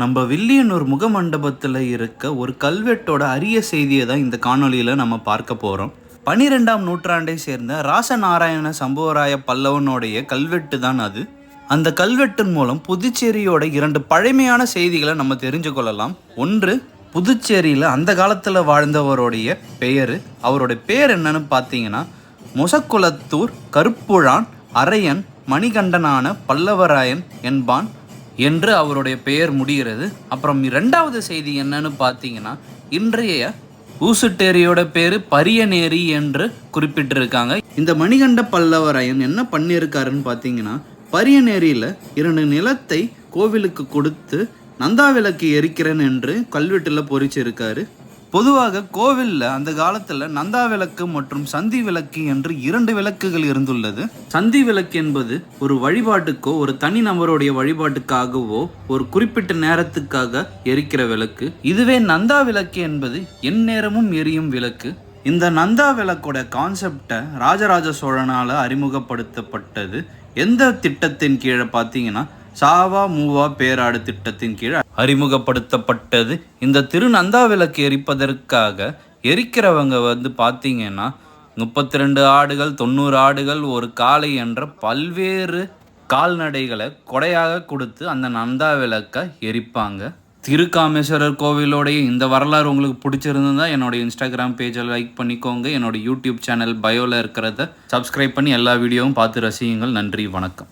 நம்ம வில்லியனூர் முகமண்டபத்தில் இருக்க ஒரு கல்வெட்டோட அரிய செய்தியை தான் இந்த காணொலியில் நம்ம பார்க்க போகிறோம். 12ஆம் நூற்றாண்டை சேர்ந்த ராசநாராயண சம்புவராய பல்லவனுடைய கல்வெட்டு தான் அது. அந்த கல்வெட்டின் மூலம் புதுச்சேரியோட 2 பழமையான செய்திகளை நம்ம தெரிஞ்சு கொள்ளலாம். ஒன்று, புதுச்சேரியில் அந்த காலத்தில் வாழ்ந்தவருடைய பெயர். அவருடைய பெயர் என்னன்னு பார்த்தீங்கன்னா முசக்குளத்தூர் கருப்புழான் அரையன் மணிகண்டனான பல்லவராயன் என்பான் என்று அவருடைய பெயர் முடிகிறது. அப்புறம் 2வது செய்தி என்னன்னு பார்த்தீங்கன்னா இன்றைய ஊசுட்டேரியோட பேர் பரியநேரி என்று குறிப்பிட்டிருக்காங்க. இந்த மணிகண்ட பல்லவராயன் என்ன பண்ணியிருக்காருன்னு பார்த்தீங்கன்னா பரியநேரியில் 2 நிலத்தை கோவிலுக்கு கொடுத்து நந்தாவிளக்கு எரிக்கிறேன் என்று கல்வெட்டில் பொறிச்சிருக்காரு. பொதுவாக கோவிலில் அந்த காலத்தில் நந்தாவிளக்கு மற்றும் சந்தி விளக்கு என்று 2 விளக்குகள் இருந்துள்ளது. சந்தி விளக்கு என்பது ஒரு வழிபாட்டுக்கோ ஒரு தனி நபருடைய வழிபாட்டுக்காகவோ ஒரு குறிப்பிட்ட நேரத்துக்காக எரிக்கிற விளக்கு. இதுவே நந்தா விளக்கு என்பது எந்நேரமும் எரியும் விளக்கு. இந்த நந்தா விளக்கோட கான்செப்டை ராஜராஜ சோழனால் அறிமுகப்படுத்தப்பட்டது. எந்த திட்டத்தின் கீழே பார்த்தீங்கன்னா சாவா மூவா பேராடு திட்டத்தின் கீழ் அறிமுகப்படுத்தப்பட்டது. இந்த திருநந்தா விளக்கு எரிப்பதற்காக எரிக்கிறவங்க பார்த்தீங்கன்னா 32 ஆடுகள் 90 ஆடுகள் ஒரு காளை என்ற பல்வேறு கால்நடைகளை கொடையாக கொடுத்து அந்த நந்தா விளக்கை எரிப்பாங்க. திருக்காமேஸ்வரர் கோவிலோடைய இந்த வரலாறு உங்களுக்கு பிடிச்சிருந்தா என்னோட இன்ஸ்டாகிராம் பேஜில் லைக் பண்ணிக்கோங்க. என்னோட யூடியூப் சேனல் பயோவில் இருக்கிறத சப்ஸ்கிரைப் பண்ணி எல்லா வீடியோவும் பார்த்து ரசியுங்கள். நன்றி, வணக்கம்.